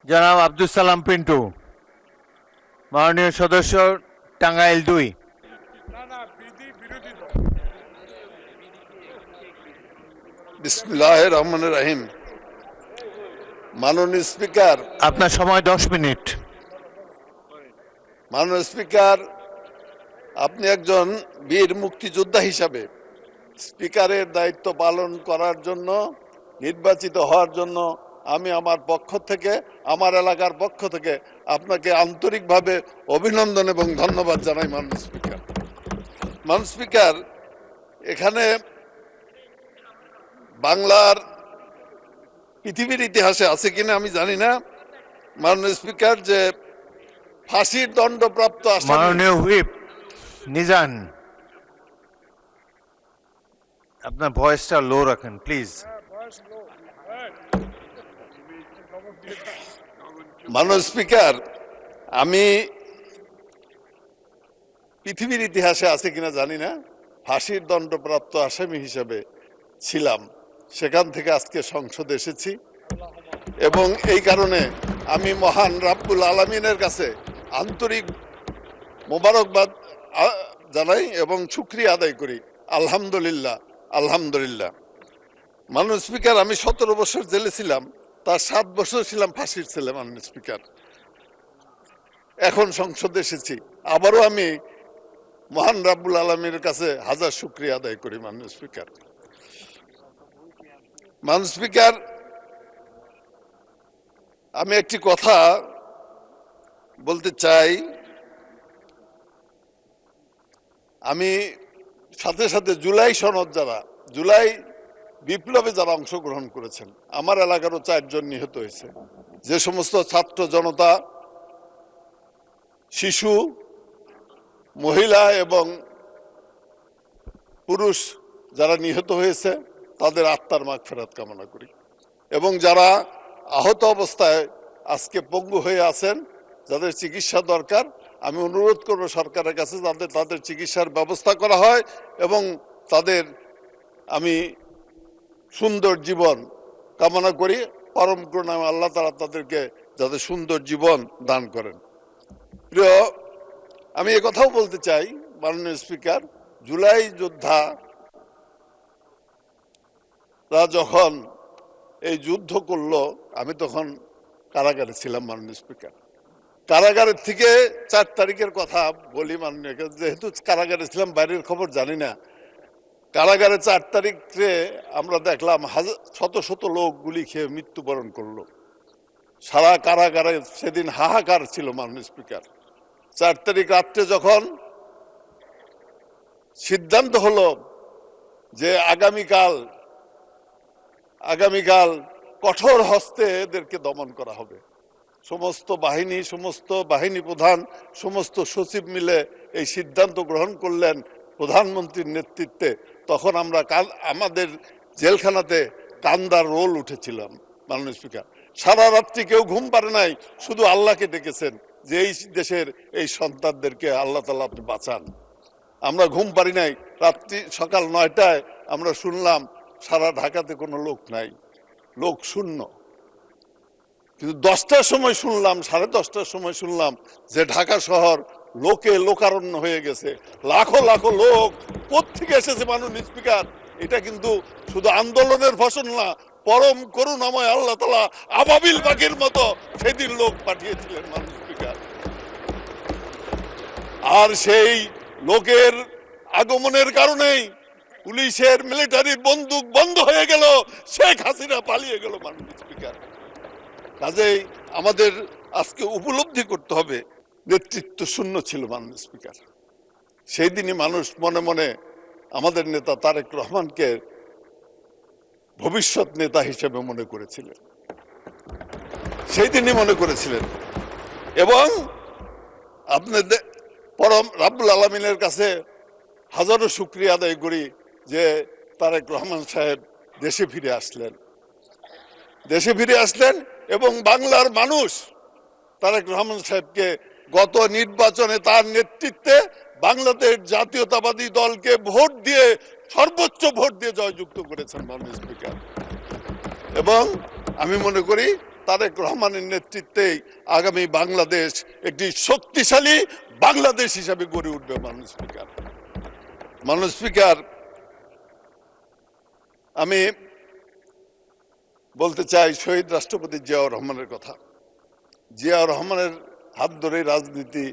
জনাব আব্দুল সালাম পিন্টু, মাননীয় সদস্য, টাঙ্গাইল 2। বিসমিল্লাহির রহমানির রহিম। মাননীয় স্পিকার, আপনার সময় 10 মিনিট। মাননীয় স্পিকার, আপনি একজন বীর মুক্তিযোদ্ধা হিসাবে স্পিকারের দায়িত্ব পালন করার জন্য নির্বাচিত হওয়ার জন্য আমি আমার পক্ষ থেকে, আমার এলাকার পক্ষ থেকে আপনাকে আন্তরিকভাবে অভিনন্দন এবং ধন্যবাদ জানাই। মাননীয় স্পিকার, মাননীয় স্পিকার, এখানে বাংলার পৃথিবীর ইতিহাসে আছে কিনা আমি জানি না, মাননীয় স্পিকার, যে ফাঁসির দণ্ডপ্রাপ্ত মাননীয় হুইপ নিজান, আপনার ভয়েসটা লো রাখেন প্লিজ। মাননীয় স্পিকার, আমি পৃথিবীর ইতিহাসে আছে কিনা জানি না, ফাঁসির দণ্ডপ্রাপ্ত আসামি হিসেবে ছিলাম। সেখান থেকে আজকে সংসদে এসেছি এবং এই কারণে আমি মহান রাব্বুল আলামিনের কাছে আন্তরিক মোবারকবাদ জানাই এবং শুকরিয়া আদায় করি। আলহামদুলিল্লাহ, আলহামদুলিল্লাহ। মাননীয় স্পিকার, আমি 17 বছর জেলে ছিলাম, তার 7 বছর ছিলাম ফাঁসির ছেলে। মাননীয় স্পিকার, এখন সংসদে এসেছি, আবারও আমি মহান রাব্বুল আলামিনের কাছে হাজার শুকরিয়া আদায় করি। মাননীয় স্পিকার, মাননীয় স্পিকার, আমি একটি কথা বলতে চাই। আমি সাথে সাথে জুলাই সনদ, জুলাই বিপ্লবে যারা অংশগ্রহণ করেছেন, আমার এলাকারও 4 জন নিহত হয়েছে। যে সমস্ত ছাত্র জনতা, শিশু, মহিলা এবং পুরুষ যারা নিহত হয়েছে, তাদের আত্মার মাগফিরাত কামনা করি। এবং যারা আহত অবস্থায় আজকে পঙ্গু হয়ে আছেন, যাদের চিকিৎসা দরকার, আমি অনুরোধ করব সরকারের কাছে যাতে তাদের চিকিৎসার ব্যবস্থা করা হয় এবং তাদের আমি সুন্দর জীবন কামনা করি। পরম করুণাময় আল্লাহ তাআলা তাদেরকে যাতে সুন্দর জীবন দান করেন। প্রিয়, আমি কথাও বলতে চাই, মাননীয় স্পিকার, জুলাই যোদ্ধারা যখন এই যুদ্ধ করলো, আমি তখন কারাগারে ছিলাম। মাননীয় স্পিকার, কারাগারের থেকে 4 তারিখের কথা বলি। মাননীয়, যেহেতু কারাগারে ছিলাম, বাইরের খবর জানি না। কারাগারে 4 তারিখে আমরা দেখলাম শত শত লোক গুলি খেয়ে মৃত্যুবরণ করলো। সারা কারাগারে সেদিন হাহাকার ছিল। মাননীয় স্পিকার, 4 তারিখ রাত্রে যখন সিদ্ধান্ত হলো যে আগামীকাল কঠোর হস্তে এদেরকে দমন করা হবে, সমস্ত বাহিনী প্রধান, সমস্ত সচিব মিলে এই সিদ্ধান্ত গ্রহণ করলেন প্রধানমন্ত্রীর নেতৃত্বে। তখন আমরা আমাদের জেলখানাতে কান্দার রোল উঠেছিলাম। মাননীয় স্পিকার, সারা রাত্রি কেউ ঘুম পারে নাই, শুধু আল্লাহকে ডেকেছেন যে এই দেশের এই সন্তানদেরকে আল্লাহ তাআলা আপনি বাঁচান। আমরা ঘুম পারি নাই। সকাল 9টায় আমরা শুনলাম সারা ঢাকাতে কোনো লোক নাই, লোক শূন্য। কিন্তু 10টার সময় শুনলাম, 10:30টার সময় শুনলাম যে ঢাকা শহর লোকে লোকারণ্য হয়ে গেছে। লাখো লাখো লোক কোত্থেকে এসেছে। মাননীয় স্পিকার, এটা কিন্তু শুধু আন্দোলনের ফসল না, পরম করুণাময় আল্লাহ তাআলা আবাবিল পাখির মতো সেদিন লোক পাঠিয়েছিলেন। মাননীয় স্পিকার, আর সেই লোকের আগমনের কারণেই পুলিশের, মিলিটারির বন্দুক বন্ধ হয়ে গেল, শেখ হাসিনা পালিয়ে গেল। মাননীয় স্পিকার, কাজেই আমাদের আজকে উপলব্ধি করতে হবে নেতৃত্ব শূন্য ছিল। মাননীয় স্পিকার, সেই দিনই মানুষ মনে মনে আমাদের নেতা তারেক রহমানকে ভবিষ্যৎ নেতা হিসেবে মনে করেছিলেন, সেই দিনই মনে করেছিলেন। এবং আপনাদের পরম রাব্বুল আলামিনের কাছে হাজারো শুকরিয়া আদায় করি যে তারেক রহমান সাহেব দেশে ফিরে আসলেন এবং বাংলার মানুষ তারেক রহমান সাহেবকে গত নির্বাচনে তার নেতৃত্বে বাংলাদেশ জাতীয়তাবাদী দলকে ভোট দিয়ে, সর্বোচ্চ ভোট দিয়ে জয়যুক্ত করেছেন। মাননীয় স্পিকার, এবং আমি মনে করি তারেক রহমানের নেতৃত্বেই আগামী বাংলাদেশ একটি শক্তিশালী বাংলাদেশ হিসাবে গড়ে উঠবে। মাননীয় স্পিকার, আমি বলতে চাই শহীদ রাষ্ট্রপতি জিয়াউর রহমানের কথা। জিয়াউর রহমানের হাত ধরেই রাজনীতি,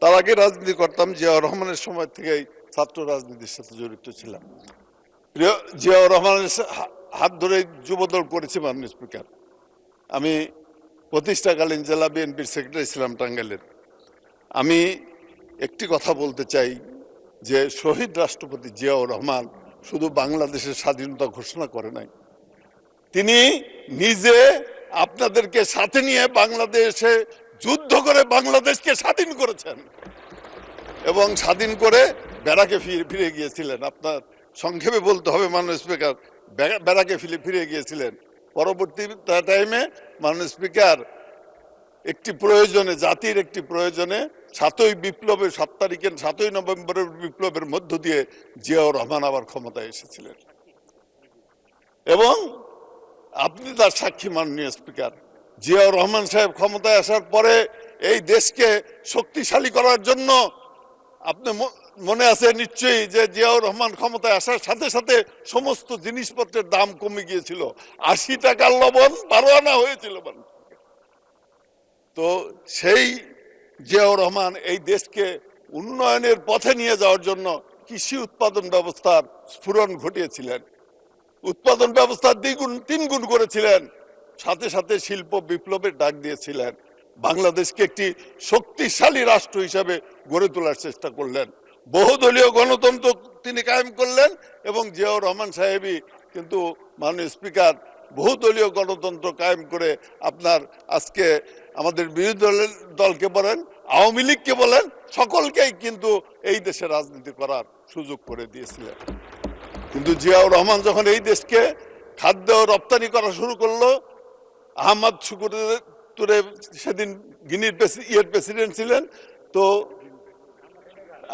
তার আগে রাজনীতি করতাম, জিয়াউর রহমানের সময় থেকেই ছাত্র রাজনীতির সাথে জড়িত ছিলাম। জিয়াউর রহমানের হাত ধরে যুবদল করেছি। মাননীয় স্পিকার, আমি প্রতিষ্ঠাকালীন জেলা বিএনপির সেক্রেটারি ছিলাম টাঙ্গাইলের। আমি একটি কথা বলতে চাই যে শহীদ রাষ্ট্রপতি জিয়াউর রহমান শুধু বাংলাদেশের স্বাধীনতা ঘোষণা করে নাই, তিনি নিজে আপনাদেরকে সাথে নিয়ে বাংলাদেশে যুদ্ধ করে বাংলাদেশকে স্বাধীন করেছেন এবং স্বাধীন করে ব্যারাকে ফিরে গিয়েছিলেন। আপনার সংক্ষেপে বলতে হবে মাননীয় স্পিকার, ব্যারাকে ফিরে গিয়েছিলেন। পরবর্তী টাইমে মাননীয় স্পিকার একটি প্রয়োজনে, জাতির একটি প্রয়োজনে 7ই নভেম্বরের বিপ্লবের মধ্য দিয়ে জিয়াউর রহমান আবার ক্ষমতায় এসেছিলেন এবং আপনি তার সাক্ষী। মাননীয় স্পিকার, জিয়াউর রহমান সাহেব ক্ষমতায় আসার পরে এই দেশকে শক্তিশালী করার জন্য, আপনি মনে আছে নিশ্চয়ই যে জিয়াউর রহমান ক্ষমতায় আসার সাথে সাথে সমস্ত জিনিসপত্রের দাম কমে গিয়েছিল। 80 টাকার লবণ 12 আনা হয়েছিল। তো সেই জিয়াউর রহমান এই দেশকে উন্নয়নের পথে নিয়ে যাওয়ার জন্য কৃষি উৎপাদন ব্যবস্থার স্ফুরণ ঘটিয়েছিলেন, উৎপাদন ব্যবস্থা 3 গুণ করেছিলেন, সাথে সাথে শিল্প বিপ্লবের ডাক দিয়েছিলেন। বাংলাদেশকে একটি শক্তিশালী রাষ্ট্র হিসাবে গড়ে তোলার চেষ্টা করলেন। বহুদলীয় গণতন্ত্র তিনি কায়েম করলেন এবং জিয়াউর রহমান সাহেবই কিন্তু মাননীয় স্পিকার বহুদলীয় গণতন্ত্র কায়েম করে আপনার আজকে আমাদের বিরোধী দলকে বলেন, আওয়ামী লীগকে বলেন, সকলকেই কিন্তু এই দেশে রাজনীতি করার সুযোগ করে দিয়েছিলেন। কিন্তু জিয়াউর রহমান যখন এই দেশকে খাদ্য রপ্তানি করা শুরু করলো, আহমদ শুকুর তুরে সেদিন গিনির প্রেসিডেন্ট ছিলেন, তো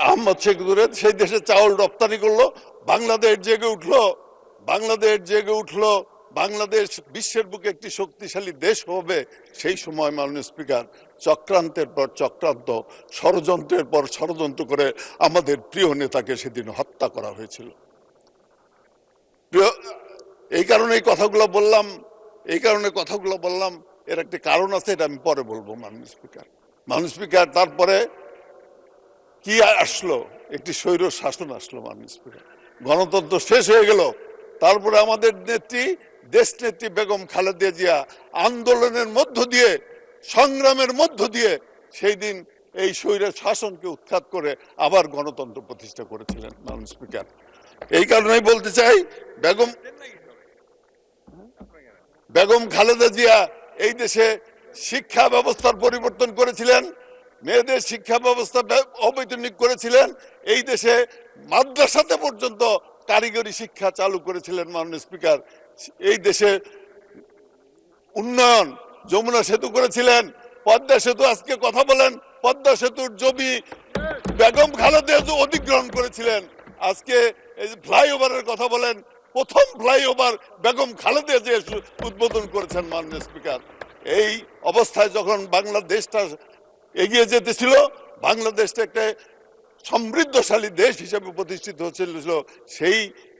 আহমদ শেখ তুরে সেই দেশে চাউল রপ্তানি করলো, বাংলাদেশ জেগে উঠলো, বাংলাদেশ বিশ্বের বুকে একটি শক্তিশালী দেশ হবে। সেই সময় মাননীয় স্পিকার চক্রান্তের পর চক্রান্ত, ষড়যন্ত্রের পর ষড়যন্ত্র করে আমাদের প্রিয় নেতাকে সেদিন হত্যা করা হয়েছিল। এই কারণে কথাগুলো বললাম, এর একটি কারণ আছে, এটা আমি পরে বলবো। মাননীয় স্পিকার তারপরে কি আসলো? একটি স্বৈর শাসন আসলো। মাননীয় স্পিকার, গণতন্ত্র শেষ হয়ে গেল। তারপরে আমাদের দেশনেত্রী বেগম খালেদা জিয়া আন্দোলনের মধ্য দিয়ে, সংগ্রামের মধ্য দিয়ে সেই দিন এই স্বৈর শাসনকে উৎখাত করে আবার গণতন্ত্র প্রতিষ্ঠা করেছিলেন। মাননীয় স্পিকার, এই কারণেই বলতে চাই, বেগম খালেদা জিয়া এই দেশে শিক্ষা ব্যবস্থার পরিবর্তন করেছিলেন, মেয়েদের শিক্ষা ব্যবস্থা অবৈতনিক করেছিলেন, এই দেশে মাদ্রাসাতে পর্যন্ত কারিগরি শিক্ষা চালু করেছিলেন। মাননীয় স্পিকার, এই দেশে উন্নয়ন, যমুনা সেতু করেছিলেন, পদ্মা সেতু, আজকে কথা বলেন, পদ্মা সেতুর জমি বেগম খালেদা অধিগ্রহণ করেছিলেন। আজকে এই ফ্লাইওভারের কথা বলেন, প্রথম ফ্লাইওভার বেগম খালেদা জিয়া উদ্বোধন করেছেন। মাননীয় স্পিকার, এই অবস্থায় যখন বাংলাদেশটা এগিয়ে যেতেছিল, বাংলাদেশটা একটা সমৃদ্ধশালী দেশ হিসেবে প্রতিষ্ঠিত হচ্ছিল, সেই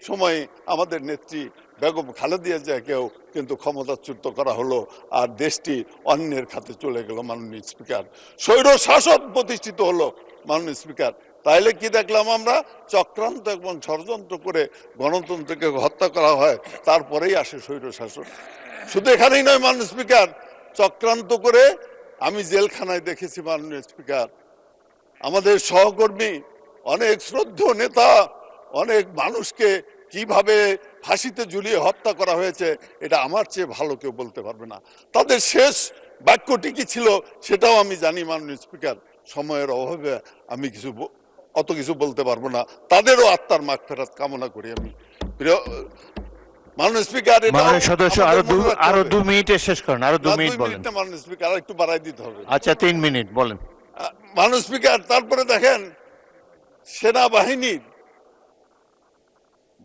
সময়ে আমাদের নেত্রী বেগম খালেদা জিয়াকেও কিন্তু ক্ষমতাচ্যুত করা হলো, আর দেশটি অন্যের খাতে চলে গেল। মাননীয় স্পিকার, স্বৈর শাসন প্রতিষ্ঠিত হলো। মাননীয় স্পিকার, তাইলে কি দেখলাম আমরা? চক্রান্ত এবং ষড়যন্ত্র করে গণতন্ত্রকে হত্যা করা হয়, তারপরেই আসে স্বৈর শাসন। শুধু এখানেই নয় মাননীয় স্পিকার, চক্রান্ত করে আমি জেলখানায় দেখেছি। মাননীয় স্পিকার, আমাদের সহকর্মী, অনেক শ্রদ্ধেয় নেতা, অনেক মানুষকে কিভাবে ফাঁসিতে ঝুলিয়ে হত্যা করা হয়েছে, এটা আমার চেয়ে ভালো কেউ বলতে পারবে না। তাদের শেষ বাক্যটি কি ছিল সেটাও আমি জানি। মাননীয় স্পিকার, সময়ের অভাবে আমি অত কিছু বলতে পারবো না। তাদেরও আত্মার মাগফিরাত কামনা করি আমি। প্রিয় মাননীয় স্পিকার, সদস্য আরো 2 মিনিটে শেষ করেন, আরো 2 মিনিট বলেন। মাননীয় স্পিকার, আর একটু বাড়াই দিতে হবে। আচ্ছা, 3 মিনিট বলেন। মাননীয় স্পিকার, তারপরে দেখেন সেনাবাহিনীর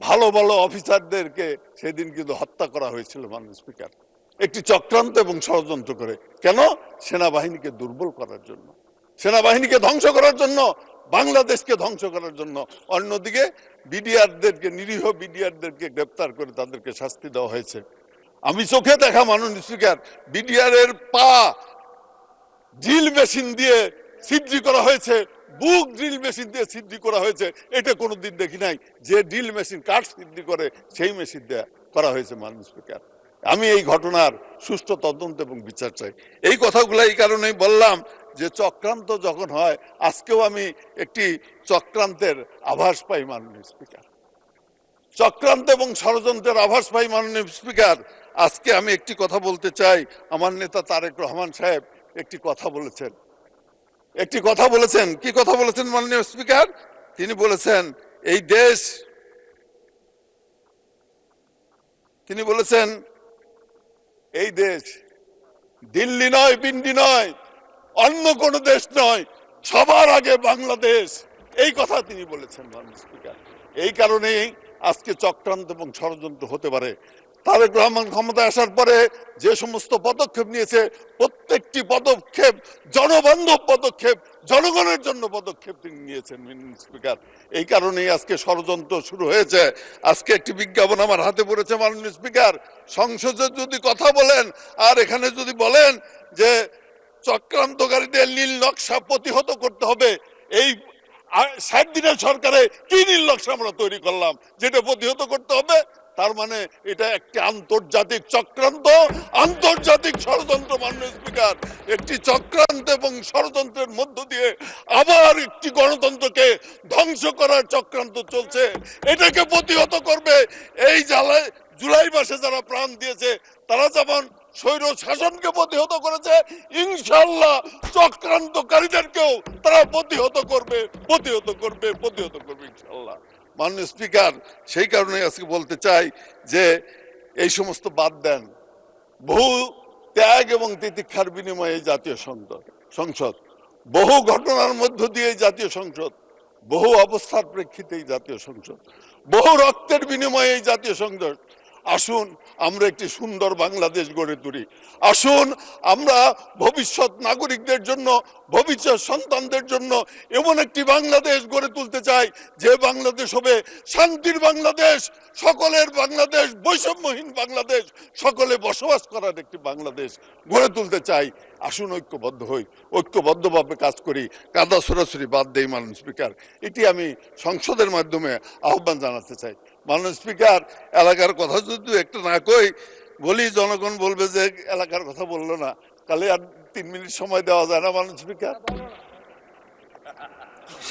ভালো ভালো অফিসারদেরকে সেদিন কিন্তু হত্যা করা হয়েছিল। মাননীয় স্পিকার, একটি চক্রান্ত এবং ষড়যন্ত্র করে। কেন? সেনাবাহিনীকে দুর্বল করার জন্য, সেনাবাহিনীকে ধ্বংস করার জন্য, বাংলাদেশকে ধ্বংস করার জন্য। অন্যদিকে বিডিআরদেরকে, নিরীহ বিডিআরদেরকে গ্রেপ্তার করে তাদেরকে শাস্তি দেওয়া হয়েছে। আমি চোখে দেখা, মাননীয় স্পিকার, বিডিআর এর পা ড্রিল মেশিন দিয়ে ছিদ্রি করা হয়েছে, বুক ড্রিল মেশিন দিয়ে ছিদ্রি করা হয়েছে। এটা কোনোদিন দেখি নাই। যে ড্রিল মেশিন কাঠ ছিদ্রি করে সেই মেশিন দিয়ে করা হয়েছে। মাননীয় স্পিকার, আমি এই ঘটনার সুষ্ঠু তদন্ত এবং বিচার চাই। এই কথাগুলো এই কারণেই বললাম যে চক্রান্ত যখন হয়, আজকেও আমি একটি চক্রান্তের আভাস পাই মাননীয় স্পিকার, চক্রান্ত এবং ষড়যন্ত্রের আভাস পাই মাননীয় স্পিকার। আজকে আমি একটি কথা বলতে চাই। আমার নেতা তারেক রহমান সাহেব একটি কথা বলেছেন, একটি কথা বলেছেন। কি কথা বলেছেন মাননীয় স্পিকার? তিনি বলেছেন এই দেশ, তিনি বলেছেন এই দেশ দিল্লি নয়, পিন্ডি নয়, অন্য কোন দেশ নয়, সবার আগে বাংলাদেশ। এই কথা তিনি বলেছেন মাননীয় স্পিকার। এই কারণেই আজকে চক্রান্ত এবং ষড়যন্ত্র হতে পারে। তারেক রহমান ক্ষমতায় আসার পরে যে সমস্ত পদক্ষেপ নিয়েছে, প্রত্যেকটি পদক্ষেপ জনবান্ধব পদক্ষেপ, জনগণের জন্য পদক্ষেপ তিনি নিয়েছেন মাননীয় স্পিকার। এই কারণেই আজকে ষড়যন্ত্র শুরু হয়েছে। আজকে একটি বিজ্ঞাপন আমার হাতে পড়েছে মাননীয় স্পিকার। সংসদে যদি কথা বলেন আর এখানে যদি বলেন যে চক্রান্তকারীদের নীল নকশা প্রতিহত করতে হবে, এই 60 দিনের সরকারে কি নীল নকশা আমরা তৈরি করলাম যেটা প্রতিহত করতে হবে? তার মানে এটা একটি আন্তর্জাতিক চক্রান্ত, আন্তর্জাতিক ষড়যন্ত্র মাননীয় স্পিকার। একটি চক্রান্ত এবং ষড়যন্ত্রের মধ্য দিয়ে আবার একটি গণতন্ত্রকে ধ্বংস করার চক্রান্ত চলছে। এটাকে প্রতিহত করবে। এই জ্বালায় জুলাই মাসে যারা প্রাণ দিয়েছে তারা যেমন স্বৈর শাসনকে প্রতিহত করেছে, ইনশাল্লাহ চক্রান্তকারীদেরকেও তারা প্রতিহত করবে, প্রতিহত করবে, প্রতিহত করবে ইনশাল্লাহ। মাননীয় স্পিকার, সেই কারণে আজকে বলতে চাই যে এই সমস্ত বাদ দেন। বহু ত্যাগ এবং তিতিক্ষার বিনিময়ে এই জাতীয় সংসদ, বহু ঘটনার মধ্য দিয়ে এই জাতীয় সংসদ, বহু অবস্থার প্রেক্ষিতে এই জাতীয় সংসদ, বহু রক্তের বিনিময়ে এই জাতীয় সংসদ। আসুন আমরা একটি সুন্দর বাংলাদেশ গড়ে তুলি। আসুন আমরা ভবিষ্যৎ নাগরিকদের জন্য, ভবিষ্যৎ সন্তানদের জন্য এমন একটি বাংলাদেশ গড়ে তুলতে চাই যে বাংলাদেশ হবে শান্তির বাংলাদেশ, সকলের বাংলাদেশ, বৈষম্যহীন বাংলাদেশ, সকলে বসবাস করার একটি বাংলাদেশ গড়ে তুলতে চাই। আসুন ঐক্যবদ্ধ হই, ঐক্যবদ্ধভাবে কাজ করি, কাদা সরাসরি বাদ দেই মাননীয় স্পিকার। এটি আমি সংসদের মাধ্যমে আহ্বান জানাতে চাই। মাননীয় স্পিকার, এলাকার কথা যদি একটা না কই বলি, জনগণ বলবে যে এলাকার কথা বললো না। তাহলে আর 3 মিনিট সময় দেওয়া যায় না মাননীয় স্পিকার?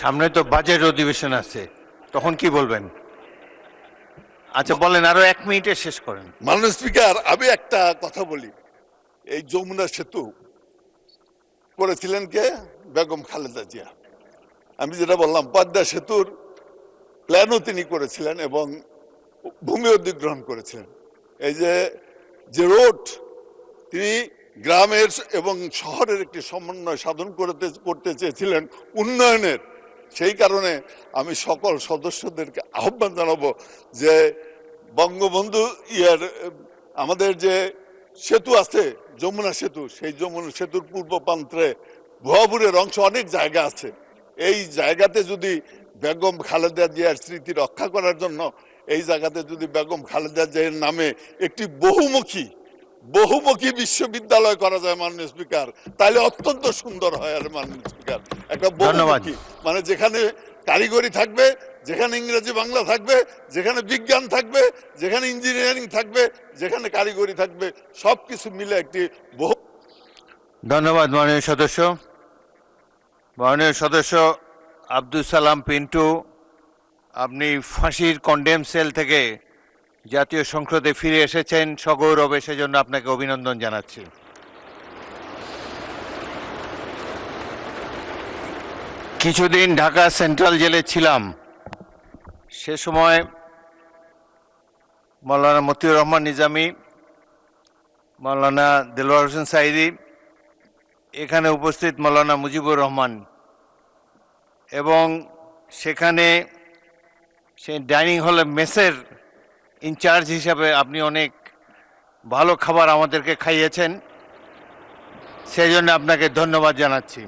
সামনে তো বাজেট অধিবেশন আছে, তখন কি বলবেন? আচ্ছা বলেন, আরো 1 মিনিটে শেষ করেন। মাননীয় স্পিকার, আমি একটা কথা বলি। এই যমুনা সেতু করেছিলেন কে? বেগম খালেদা জিয়া। আমি যেটা বললাম, পদ্মা সেতুর প্ল্যানও তিনি করেছিলেন এবং ভূমি অধিগ্রহণ করেছিলেন। এই যে রোড, তিনি গ্রামের এবং শহরের একটি সমন্বয় সাধন করতে চেয়েছিলেন উন্নয়নের। সেই কারণে আমি সকল সদস্যদেরকে আহ্বান জানাবো যে বঙ্গবন্ধু আমাদের যে সেতু আছে যমুনা সেতু, সেই যমুনা সেতুর পূর্ব প্রান্তে ভুয়াপুরের অংশ অনেক জায়গা আছে। এই জায়গাতে যদি বেগম খালেদা জিয়ার স্মৃতি রক্ষা করার জন্য এই জায়গাতে যদি বেগম খালেদা জিয়ার নামে একটি বহুমুখী বিশ্ববিদ্যালয় করা যায় মাননীয় স্পিকার, তাহলে অত্যন্ত সুন্দর হয়। আর মাননীয় স্পিকার, একটা বহুমুখী মানে যেখানে কারিগরি থাকবে, যেখানে ইংরেজি বাংলা থাকবে, যেখানে বিজ্ঞান থাকবে, যেখানে ইঞ্জিনিয়ারিং থাকবে, যেখানে কারিগরি থাকবে, সবকিছু মিলে একটি বহু। ধন্যবাদ মাননীয় সদস্য। মাননীয় সদস্য আব্দুল সালাম পিন্টু, আপনি ফাঁসির কন্ডেম সেল থেকে জাতীয় সংসদে ফিরে এসেছেন সগৌরবে, সেজন্য আপনাকে অভিনন্দন জানাচ্ছি। কিছুদিন ঢাকা সেন্ট্রাল জেলে ছিলাম, সে সময় মৌলানা মতিউর রহমান নিজামী, মৌলানা দেলোয়ার হোসেন সাইদি, এখানে উপস্থিত মৌলানা মুজিবুর রহমান, এবং সেখানে সেই ডাইনিং হলে মেসের ইনচার্জ হিসাবে আপনি অনেক ভালো খাবার আমাদেরকে খাইয়েছেন, সেই জন্য আপনাকে ধন্যবাদ জানাচ্ছি।